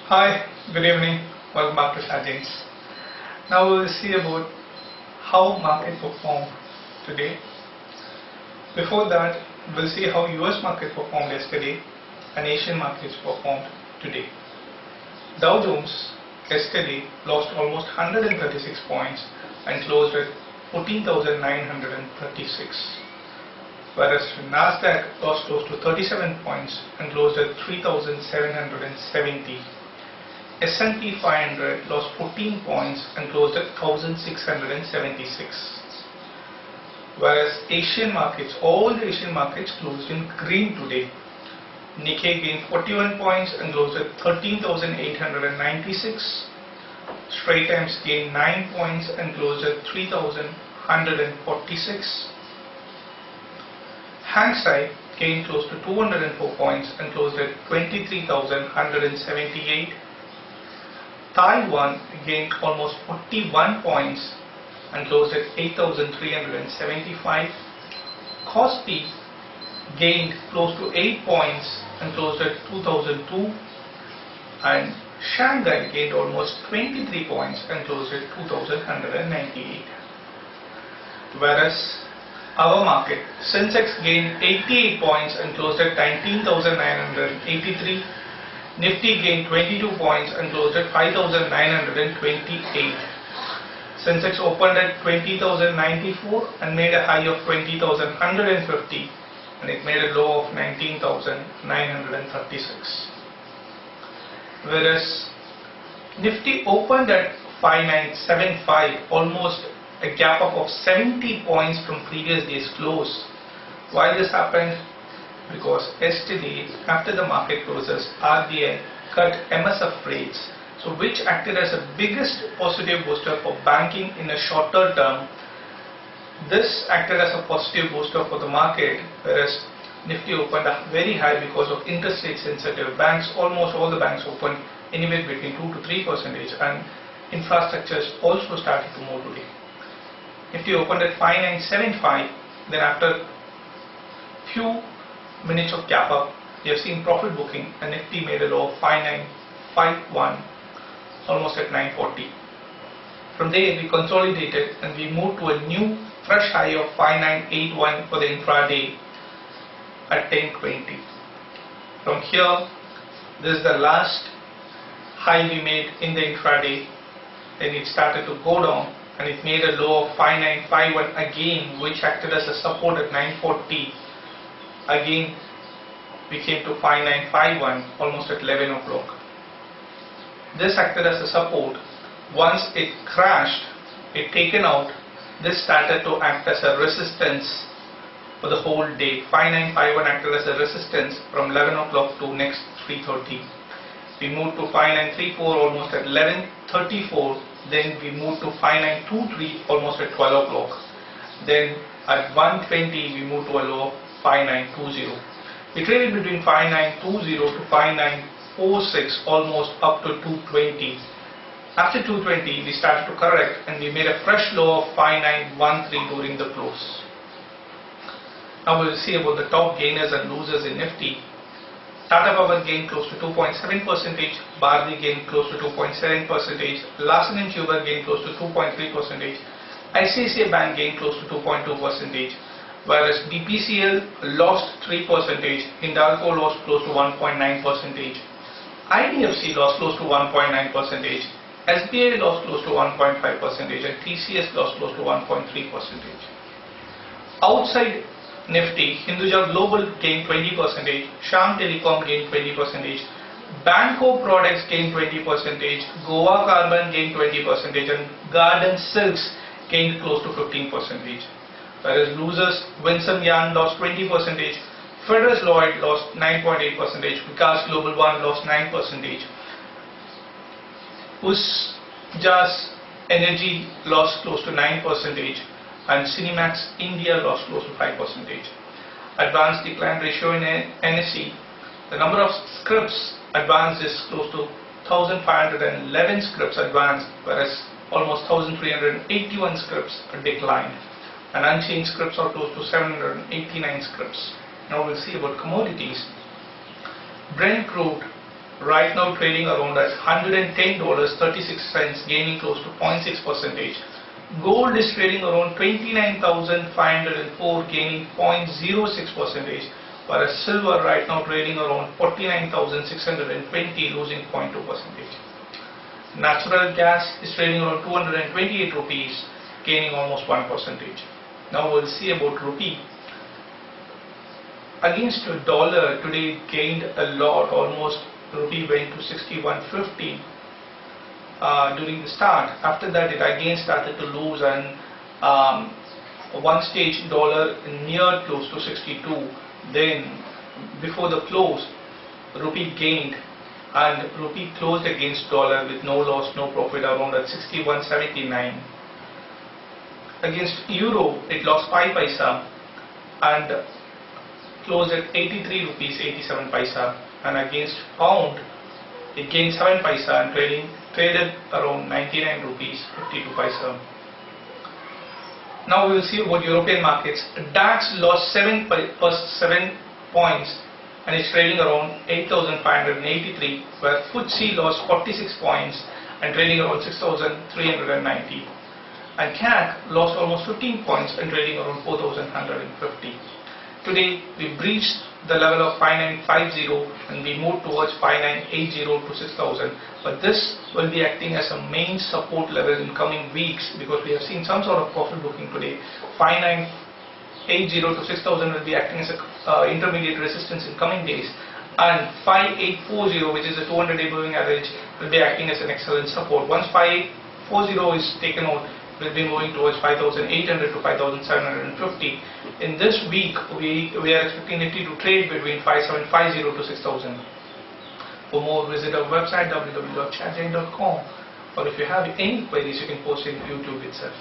Hi, good evening. Welcome back to sharegiants. Now we will see about how market performed today. Before that, we'll see how US market performed yesterday and Asian markets performed today. Dow Jones yesterday lost almost 136 points and closed at 14,936. Whereas Nasdaq lost close to 37 points and closed at 3,770. S&P 500 lost 14 points and closed at 1,676. Whereas Asian markets, all the Asian markets closed in green today. Nikkei gained 41 points and closed at 13,896. Straits Times gained 9 points and closed at 3,146. Hang Seng gained close to 204 points and closed at 23,178. Taiwan gained almost 41 points and closed at 8,375. Kospi gained close to 8 points and closed at 2,002. And Shanghai gained almost 23 points and closed at 2,198. Whereas our market, Sensex gained 88 points and closed at 19,983. Nifty gained 22 points and closed at 5,928. Sensex opened at 20,094 and made a high of 20,150 and it made a low of 19,936. Whereas Nifty opened at 5,975, almost a gap up of 70 points from previous day's close. Why this happened? Because yesterday, after the market closes, RBI cut MSF rates, so which acted as the biggest positive booster for banking in a shorter term. This acted as a positive booster for the market, whereas Nifty opened up very high because of interest rate sensitive banks. Almost all the banks opened anywhere between 2 to 3%, and infrastructures also started to move today. Nifty opened at 5,975, then after few minutes of gap up, we have seen profit booking and Nifty made a low of 5,951, almost at 940. From there we consolidated and we moved to a new fresh high of 5,981 for the intraday at 10:20. From here, this is the last high we made in the intraday. Then it started to go down and it made a low of 5,951 again, which acted as a support at 940. Again we came to 5,951 almost at 11 o'clock. This acted as a support. Once it crashed, it taken out, this started to act as a resistance for the whole day. 5,951 acted as a resistance from 11 o'clock to next 3:30. We moved to 5,934 almost at 11:34. Then we moved to 5,923 almost at 12 o'clock. Then at 1:20 we moved to a low of 5,920. We traded between 5,920 to 5,946 almost up to 220. After 220 we started to correct and we made a fresh low of 5,913 during the close. Now we will see about the top gainers and losers in Nifty. Tata Power gained close to 2.7%, Bharti gained close to 2.7%, Larsen & Toubro gained close to 2.3%, ICICI Bank gained close to 2.2%, whereas BPCL lost 3%, Hindalco lost close to 1.9%, IDFC lost close to 1.9%, SBI lost close to 1.5%, and TCS lost close to 1.3%. Outside Nifty, Hinduja Global gained 20%, Sham Telecom gained 20%, Banco Products gained 20%, Goa Carbon gained 20%, and Garden Silks gained close to 15%. Whereas losers, Winsome Yarn lost 20%, Federal Lloyd lost 9.8%, Vikas Global One lost 9%, Usjas Energy lost close to 9%, and Cinemax India lost close to 5%. Advanced decline ratio in NSE, the number of scripts advanced is close to 1,511 scripts advanced, whereas almost 1,381 scripts declined, and unchanged scripts are close to 789 scripts. Now we'll see about commodities. Brent crude right now trading around at $110.36, gaining close to 0.6%. Gold is trading around 29,504, gaining 0.06%, whereas silver right now trading around 49,620, losing 0.2%. Natural gas is trading around 228 rupees, gaining almost 1%. Now we'll see about rupee. Against the dollar today it gained a lot, almost rupee went to 61.50 during the start. After that it again started to lose, and one stage dollar near close to 62. Then before the close rupee gained, and rupee closed against dollar with no loss, no profit, around at 61.79. Against euro it lost 5 paisa and closed at 83 rupees 87 paisa, and against pound it gained 7 paisa and traded around 99 rupees 52 paisa. Now we will see about European markets. DAX lost 7 points and is trading around 8,583, where FTSE lost 46 points and trading around 6,390. And CAC lost almost 15 points and trading around 4,150. Today we breached the level of 5950 and we moved towards 5980 to 6,000, but this will be acting as a main support level in coming weeks, because we have seen some sort of profit booking today. 5980 to 6,000 will be acting as a intermediate resistance in coming days, and 5840, which is a 200-day moving average, will be acting as an excellent support. Once 5840 is taken out, we'll be moving towards 5,800 to 5,750. In this week, we are expecting Nifty to trade between 5,750 to 6,000. For more, visit our website www.sharegiants.com, or if you have any queries, you can post in YouTube itself.